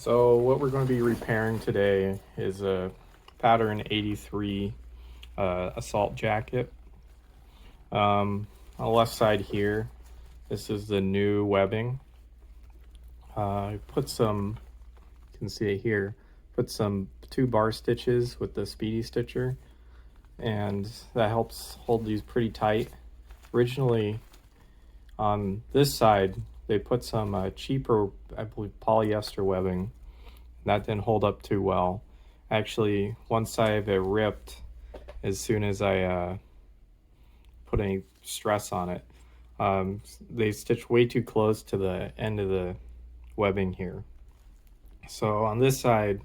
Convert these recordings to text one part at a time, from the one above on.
So what we're going to be repairing today is a pattern 83 assault jacket. On the left side here, this is the new webbing. I put some, you can see it here, put some 2 bar stitches with the Speedy Stitcher, and that helps hold these pretty tight. Originally on this side, they put some cheaper, I believe, polyester webbing. That didn't hold up too well. Actually, one side of it ripped as soon as I put any stress on it. They stitched way too close to the end of the webbing here. So on this side,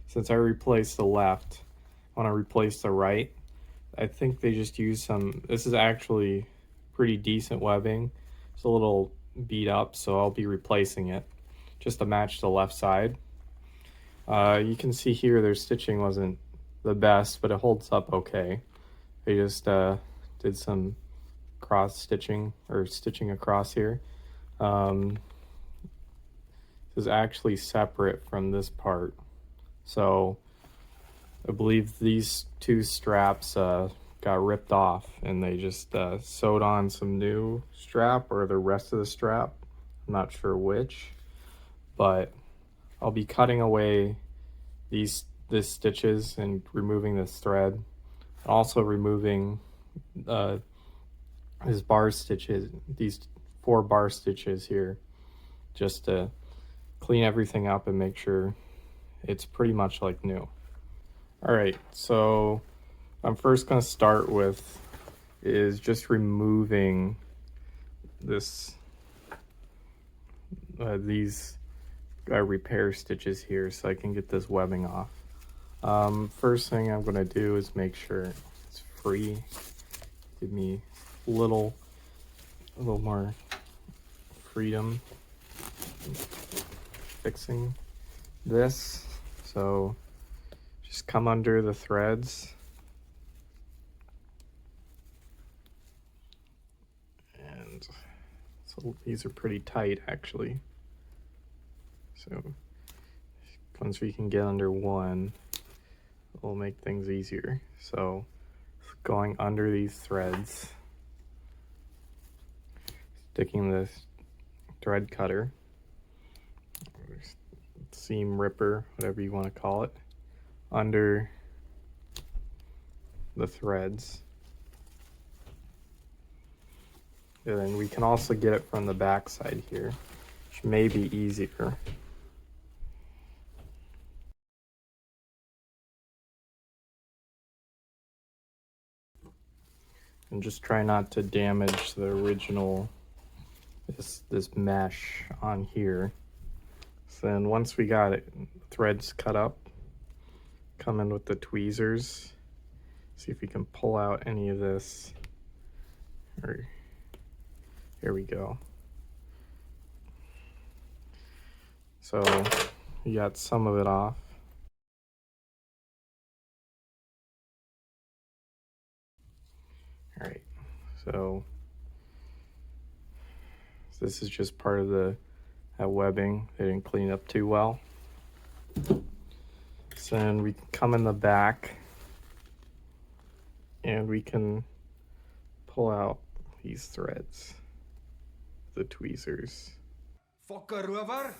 since I replaced the left, I want to replace the right. I think they just used some, this is actually pretty decent webbing. It's a little beat up, so I'll be replacing it just to match the left side. You can see here their stitching wasn't the best, but it holds up okay. They just did some cross stitching, or stitching across here. This is actually separate from this part, so I believe these 2 straps got ripped off, and they just sewed on some new strap, or the rest of the strap. I'm not sure which, but I'll be cutting away these stitches and removing this thread. Also removing these bar stitches, these 4 bar stitches here, just to clean everything up and make sure it's pretty much like new. All right, so I'm first going to start with is just removing this these repair stitches here so I can get this webbing off. First thing I'm going to do is make sure it's free. Give me a little more freedom fixing this. So just come under the threads and so these are pretty tight actually. So once we can get under one, it'll make things easier. So going under these threads, sticking this thread cutter, seam ripper, whatever you want to call it, under the threads. And then we can also get it from the back side here, which may be easier. And just try not to damage the original, this mesh on here. So then once we got it, threads cut up, come in with the tweezers, see if we can pull out any of this. Or here we go. So you got some of it off. All right, so this is just part of that webbing. They didn't clean it up too well. So then we can come in the back and we can pull out these threads, the tweezers. Fokkerower.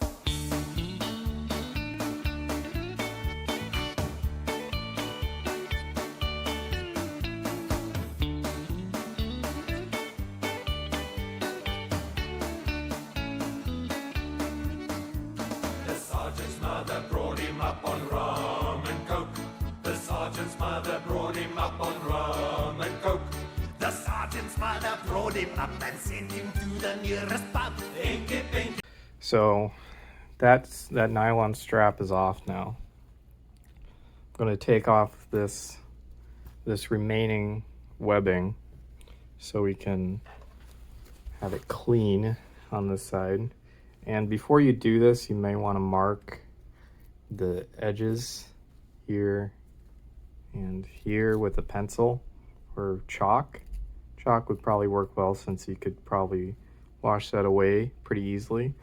Mother brought him up on rum and coke. The sergeant's mother brought him up on rum and coke. The sergeant's mother brought him up and sent him to the nearest pub. So that nylon strap is off now. I'm going to take off this remaining webbing so we can have it clean on this side. And before you do this, you may want to mark the edges here and here with a pencil or chalk. Chalk would probably work well since you could probably wash that away pretty easily.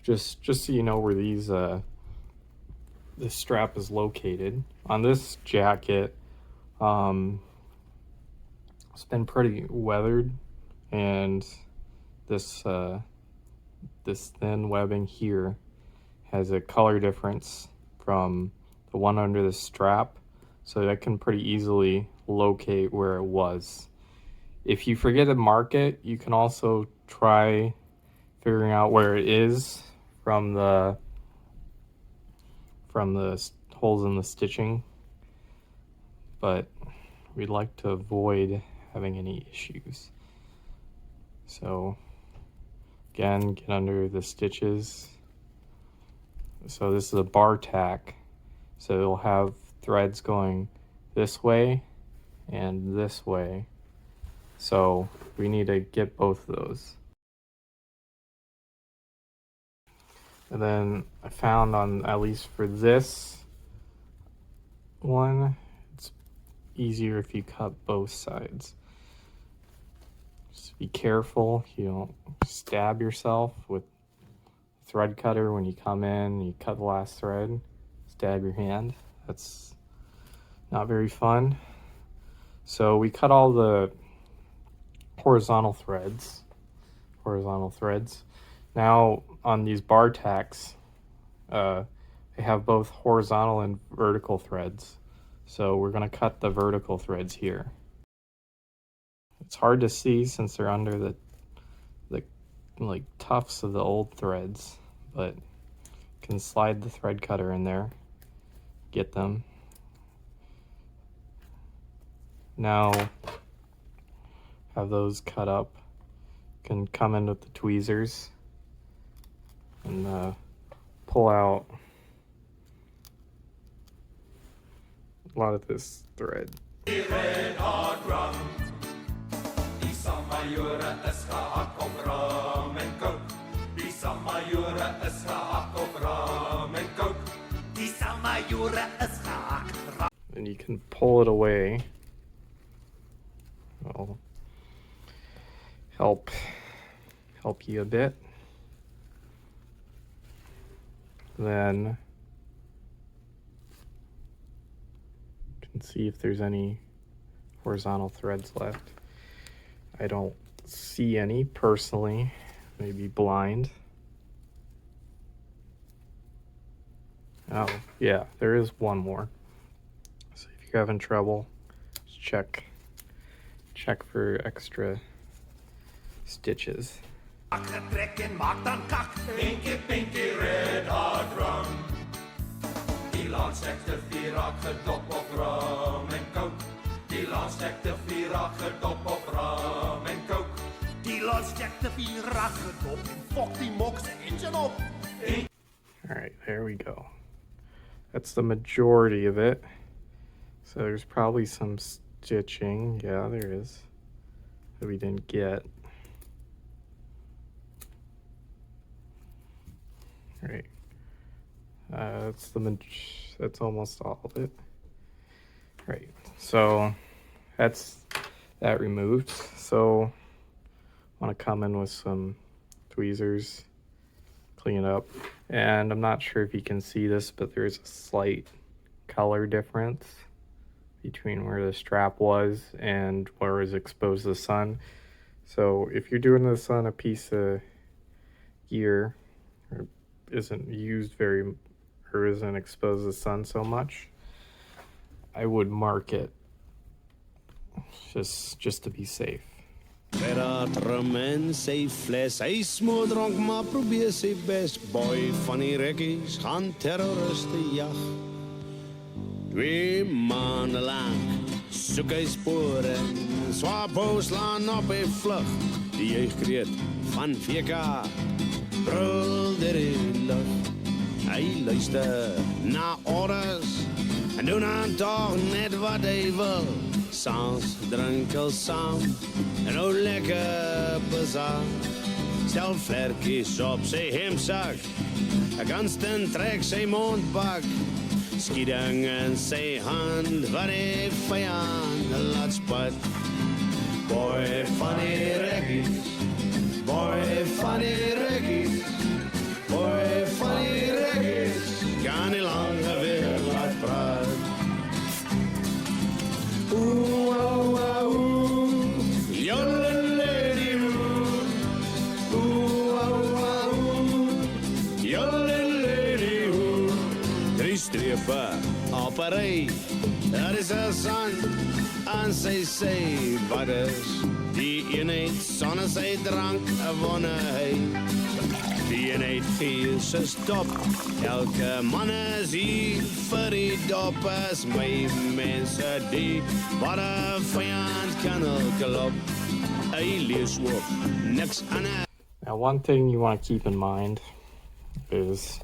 Just so you know where these the strap is located. On this jacket, it's been pretty weathered, and this this thin webbing here has a color difference from the one under the strap, so I can pretty easily locate where it was. If you forget to mark it, you can also try figuring out where it is from the holes in the stitching, but we'd like to avoid having any issues. So again, get under the stitches. So this is a bar tack, so it'll have threads going this way and this way, so we need to get both of those. And then I found, on at least for this one, it's easier if you cut both sides. Just be careful you don't stab yourself with a thread cutter when you come in, you cut the last thread, stab your hand. That's not very fun. So we cut all the horizontal threads. Now on these bar tacks, they have both horizontal and vertical threads. So we're gonna cut the vertical threads here. It's hard to see since they're under the like tufts of the old threads, but you can slide the thread cutter in there, get them. Now have those cut up. You can come in with the tweezers and pull out a lot of this thread. Red hot rum. Die Samajore is gehak op rum en coke. Die Samajore is gehak op rum en coke. Die Samajore is gehak. And you can pull it away. It'll help you a bit. Then you can see if there's any horizontal threads left. I don't see any personally, maybe blind. Oh yeah, there is one more. So if you're having trouble, just check for extra stitches. Getrek en maak dan kak. Pinky, pinky, red hot rum. Die laanstekte vierak gedop op rum en coke. Die laanstekte vierak gedop op rum en coke. Die laanstekte vierak gedop en fok die mokse engine op. All right, there we go. That's the majority of it. So there's probably some stitching. Yeah, there is. That we didn't get. All right. That's almost all of it. All right. So that's that removed. So I want to come in with some tweezers, clean it up. And I'm not sure if you can see this, but there's a slight color difference between where the strap was and where it was exposed to the sun. So if you're doing this on a piece of gear or isn't used very, or isn't exposed to the sun so much, I would mark it just to be safe. Gerard Roman sy fles, hy smoor dronk maar probeer sy best. Boy van die rekkies gaan terroriste jag. 2 maande lang soek hy spore, Swapo slaan op hy vlug. Die juichkreet van VK brul deur die lug. Hy luister na orders en doen aan toch net wat hy wil. Saans drink al saam en ou lekker bazaar. Stel vlerkies op sy hemsak, 'n gansten trek sy mondbak. Skieding in sy hand wat hy vyand laat spat. Boy van die rekkies, boy van die rekkies, boy van die rekkies, kan nie lang gewees. strepe op 'n ry. Daar is 'n son aan sy sy wat is die eenheid sonder sy drank 'n wonne hy. Die eenheid gee sy stop. Elke man is hier vir die dop as my mense die wat 'n vyand kan klop. Hy lees ook niks anders. Now, one thing you want to keep in mind is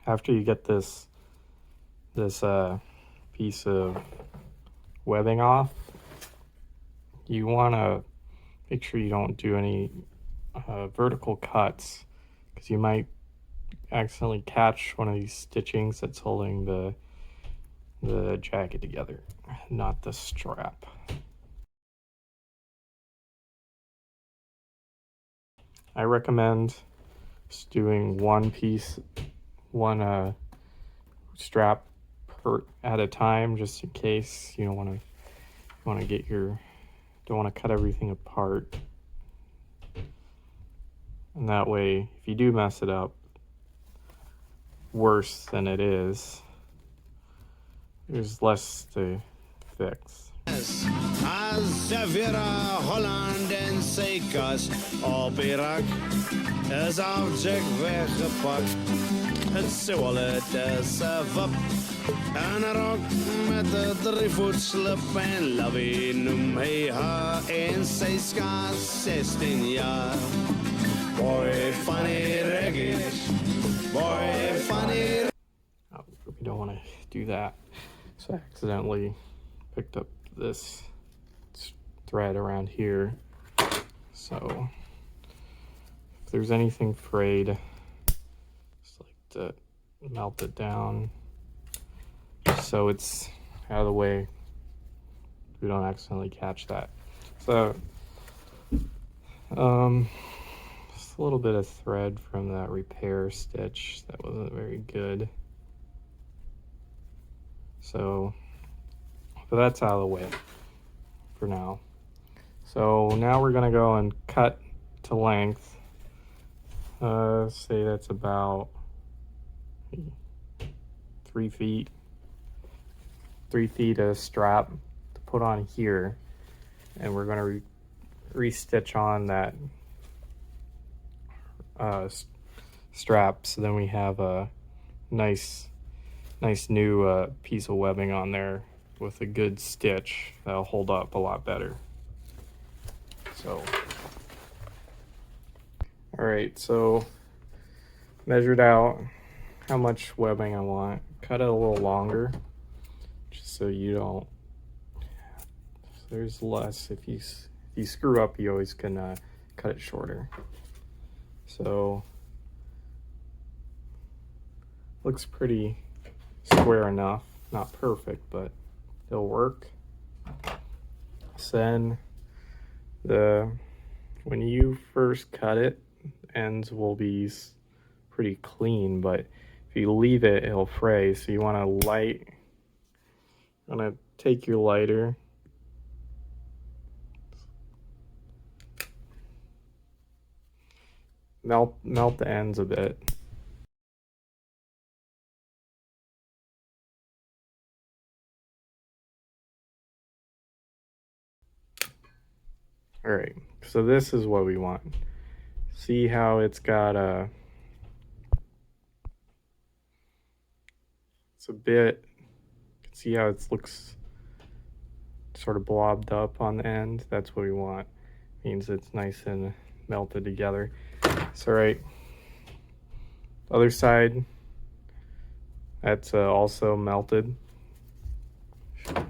after you get this piece of webbing off, you want to make sure you don't do any vertical cuts, because you might accidentally catch one of these stitchings that's holding the jacket together, not the strap. I recommend just doing one piece, one strap at a time, just in case you don't want to cut everything apart. And that way, if you do mess it up worse than it is, there's less to fix. As Vera Holland en sy kas op Irak is object weggepakt. Het sê wel het is 'n wap en 'n rok met 'n 3-voet slip en Lovey noem hy haar en sy skaars 16 jaar. Boy funny reggae, boy funny. Oh, we don't want to do that. So I accidentally picked up this thread around here, so if there's anything frayed, just like to melt it down so it's out of the way, we don't accidentally catch that. So just a little bit of thread from that repair stitch that wasn't very good, so but that's out of the way for now. So now we're gonna go and cut to length. Say that's about 3 feet. 3 feet of strap to put on here, and we're gonna re-stitch on that strap, so then we have a nice new piece of webbing on there with a good stitch that'll hold up a lot better. So, all right, so measured out how much webbing I want. Cut it a little longer, just so you don't. There's less. If you screw up, you always can cut it shorter. So, looks pretty square enough. Not perfect, but it'll work. So then when you first cut it, ends will be pretty clean, but if you leave it, it'll fray. So you want to take your lighter, melt the ends a bit. All right, so this is what we want. See how it's got it's a bit, you can see how it looks sort of blobbed up on the end. That's what we want. Means it's nice and melted together. So right, other side, that's also melted.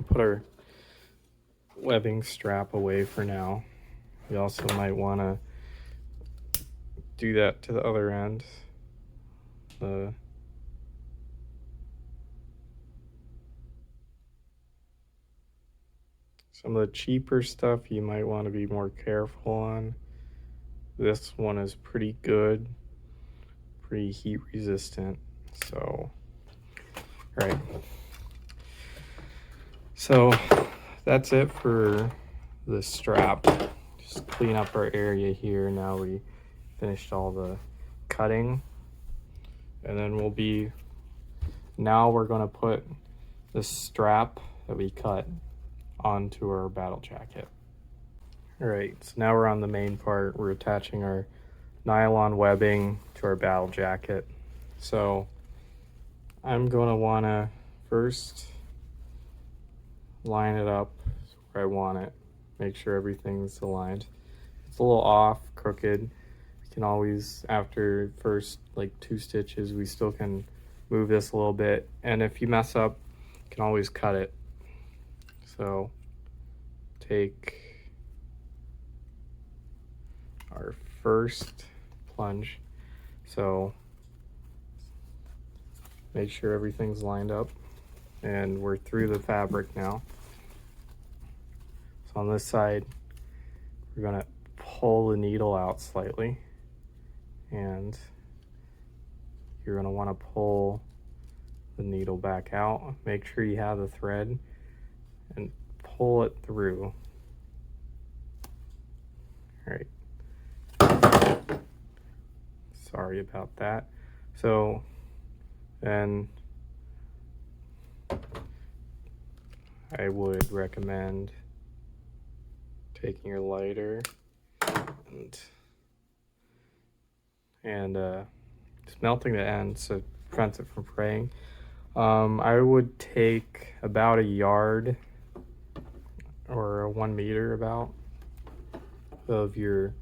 Put our webbing strap away for now. We also might want to do that to the other end. Some of the cheaper stuff you might want to be more careful on. This one is pretty good, pretty heat resistant. So, all right. So that's it for the strap. Just clean up our area here. Now we finished all the cutting, and then we'll be Now we're going to put the strap that we cut onto our battle jacket. All right, so now we're on the main part. We're attaching our nylon webbing to our battle jacket. So I'm going to want to first line it up where I want it. Make sure everything's aligned. It's a little off, crooked. You can always, after first like 2 stitches, we still can move this a little bit. And if you mess up, you can always cut it. So take our first plunge. So make sure everything's lined up, and we're through the fabric now. So on this side, we're gonna pull the needle out slightly, and you're gonna wanna pull the needle back out. Make sure you have the thread and pull it through. All right. Sorry about that. So then I would recommend taking your lighter and smelting the end so it prevents it from fraying. I would take about a yard or 1 meter about of your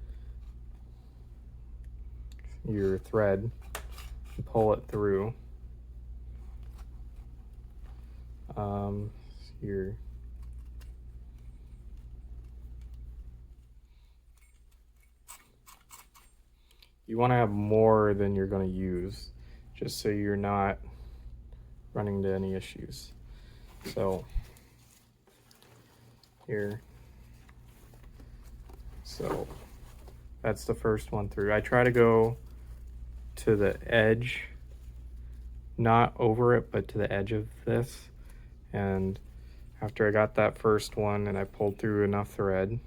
thread and pull it through. You want to have more than you're going to use, just so you're not running into any issues. So here, so that's the first one through. I try to go to the edge, not over it, but to the edge of this. And after I got that first one and I pulled through enough thread,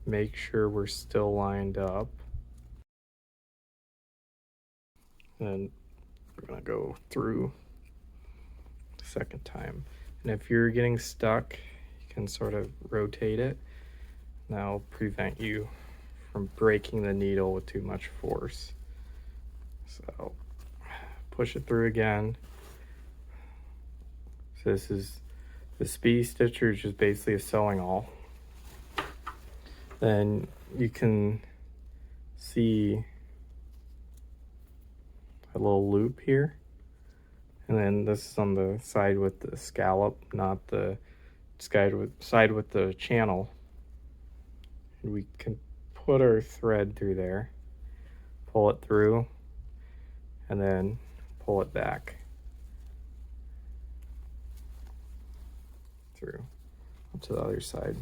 make sure we're still lined up. And we're gonna go through the second time. And if you're getting stuck, you can sort of rotate it. That'll prevent you from breaking the needle with too much force. So push it through again. So this is the speedy stitcher, is just basically a sewing awl. Then you can see a little loop here, and then this is on the side with the scallop, not the side with the channel. And we can put our thread through there, pull it through, and then pull it back through up to the other side.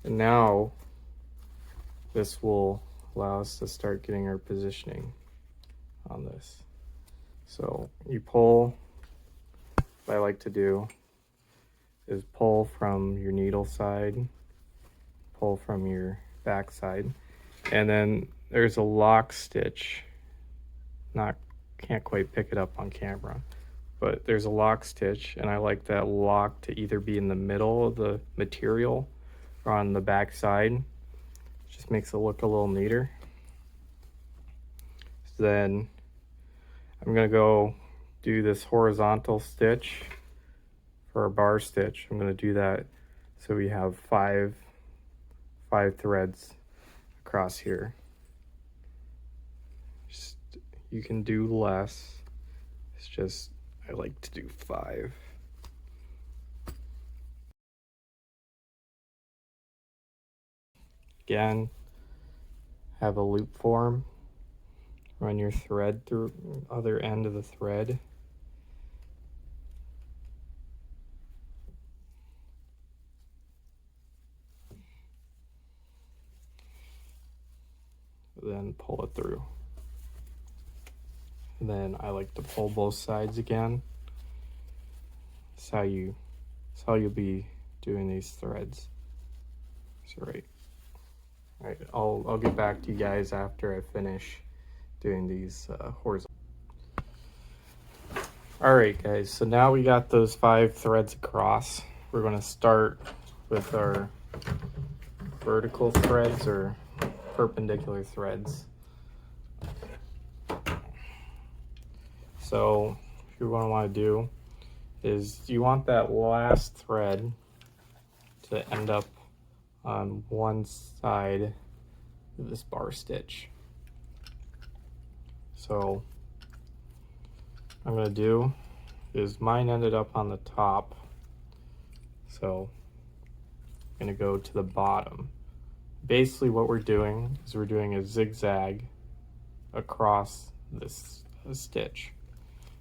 And now this will allow us to start getting our positioning on this. So you pull, what I like to do is pull from your needle side, pull from your back side, and then there's a lock stitch. Can't quite pick it up on camera, but there's a lock stitch, and I like that lock to either be in the middle of the material or on the back side. Just makes it look a little neater. So then I'm gonna go do this horizontal stitch for a bar stitch. I'm gonna do that so we have five threads across here. You can do less. It's just I like to do 5. Again, have a loop form. Run your thread through the other end of the thread. Then pull it through. And then I like to pull both sides again. That's how you'll be doing these threads. So right. All right, I'll get back to you guys after I finish doing these horizontal. All right, guys, so now we got those 5 threads across. We're going to start with our vertical threads or perpendicular threads. So what you're going to want to do is you want that last thread to end up on one side of this bar stitch. So what I'm going to do is mine ended up on the top, so I'm going to go to the bottom. Basically what we're doing is we're doing a zigzag across this stitch.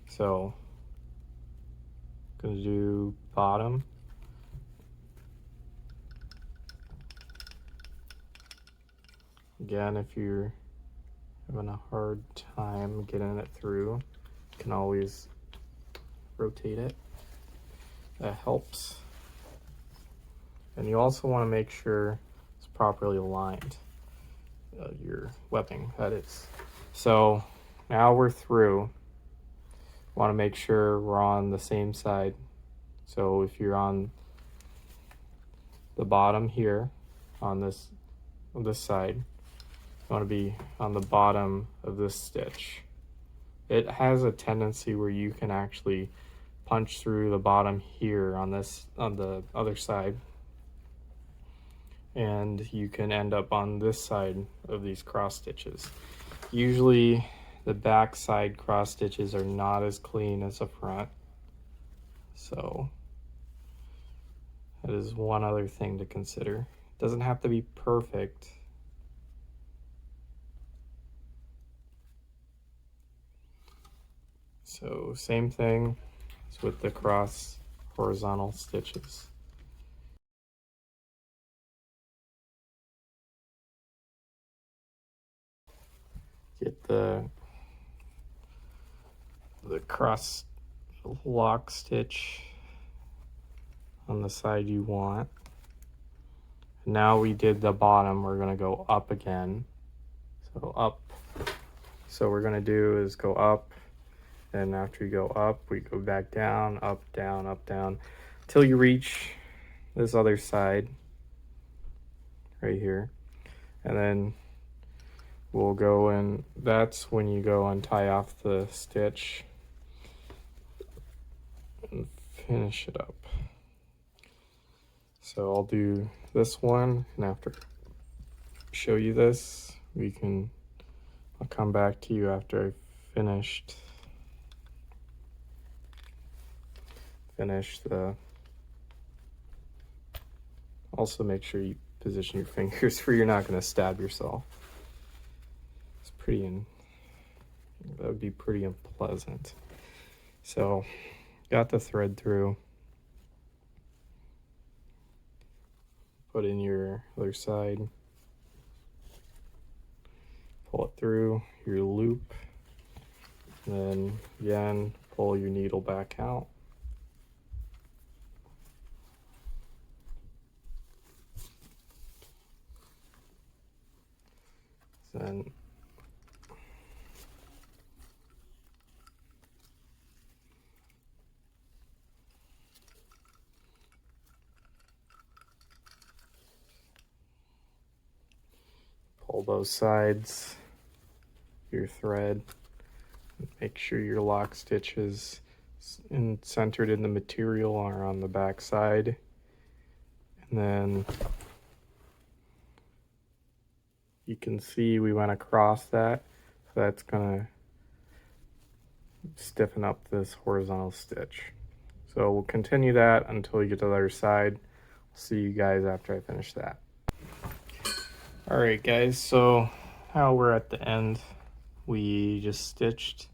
So I'm going to do bottom, again, if you're having a hard time getting it through, you can always rotate it. That helps. And you also want to make sure it's properly aligned, your webbing, that is. So now we're through. Want to make sure we're on the same side. So if you're on the bottom here, on this side, you want to be on the bottom of this stitch. It has a tendency where you can actually punch through the bottom here on the other side, and you can end up on this side of these cross stitches. Usually the back side cross stitches are not as clean as the front, so that is one other thing to consider. It doesn't have to be perfect. So same thing as with the cross horizontal stitches. Get the cross lock stitch on the side you want. Now we did the bottom, we're going to go up again. So up. So we're going to do is go up, and after you go up, we go back down, up, down, until you reach this other side right here. And then we'll go in, that's when you go and tie off the stitch and finish it up. So I'll do this one, and after I show you this, I'll come back to you after I've finished the, also make sure you position your fingers where you're not going to stab yourself. It's that would be pretty unpleasant. So got the thread through, put in your other side, pull it through your loop, and then again pull your needle back out. Then pull both sides, your thread, make sure your lock stitches centered in the material are on the back side, and then you can see we went across that, so that's gonna stiffen up this horizontal stitch. So we'll continue that until you get to the other side. I'll see you guys after I finish that. All right, guys, so now we're at the end. We just stitched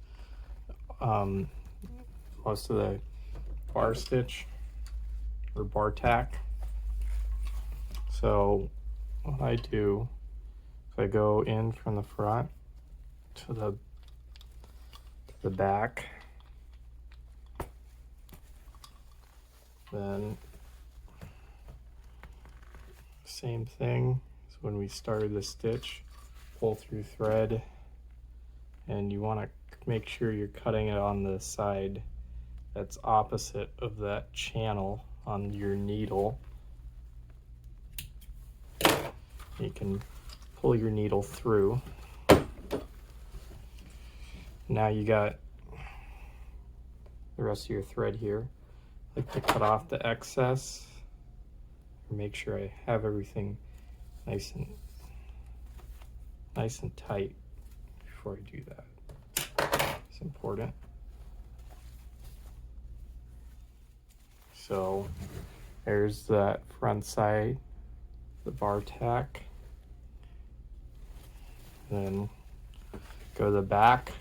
most of the bar stitch or bar tack. So what I do is I go in from the front to the back, then same thing as when we started the stitch, pull through thread, and you want to make sure you're cutting it on the side that's opposite of that channel on your needle. You can pull your needle through. Now you got the rest of your thread here. I like to cut off the excess. Make sure I have everything nice and tight before I do that. It's important. So there's that front side, the bar tack. Then go to the back.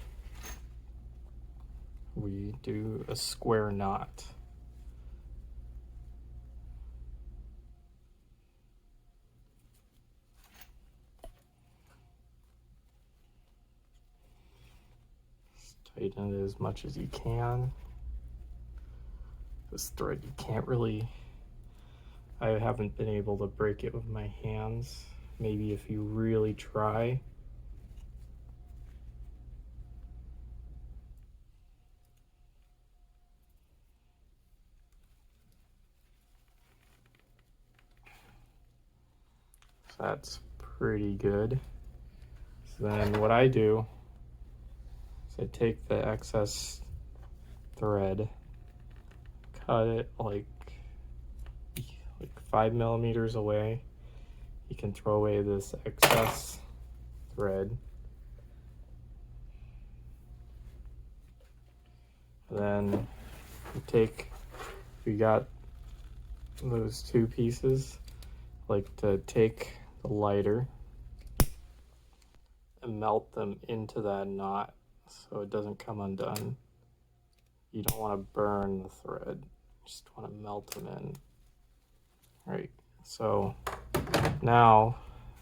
We do a square knot. Just tighten it as much as you can. This thread, you can't really, I haven't been able to break it with my hands. Maybe if you really try. So that's pretty good. So then what I do is I take the excess thread, cut it like 5 millimeters away. You can throw away this excess thread. Then we got those two pieces, like to take the lighter and melt them into that knot so it doesn't come undone. You don't want to burn the thread, you just want to melt them in. Right, so now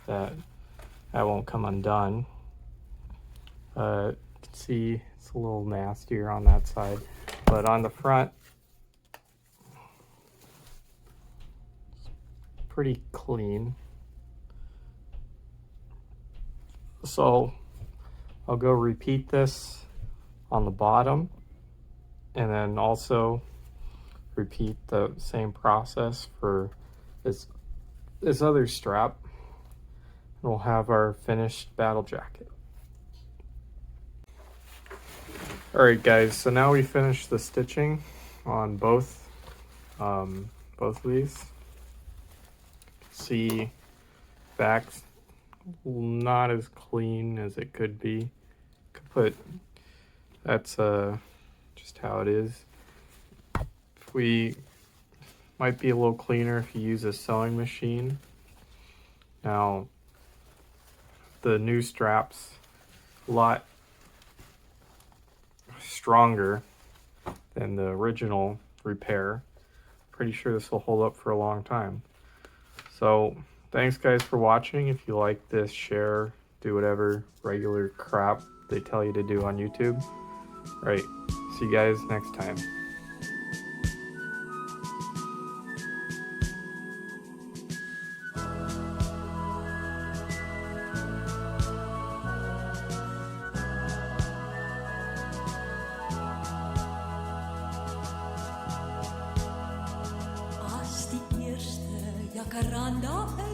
that won't come undone, you can see it's a little nastier on that side, but on the front, it's pretty clean. So I'll go repeat this on the bottom, and then also repeat the same process for this other strap, and we'll have our finished battle jacket. All right, guys, so now we finished the stitching on both of these. See, back's not as clean as it could be. That's just how it is. We might be a little cleaner if you use a sewing machine. Now, the new strap's a lot stronger than the original repair. Pretty sure this will hold up for a long time. So thanks guys for watching. If you like this, share, do whatever regular crap they tell you to do on YouTube. All right, see you guys next time. Jacaranda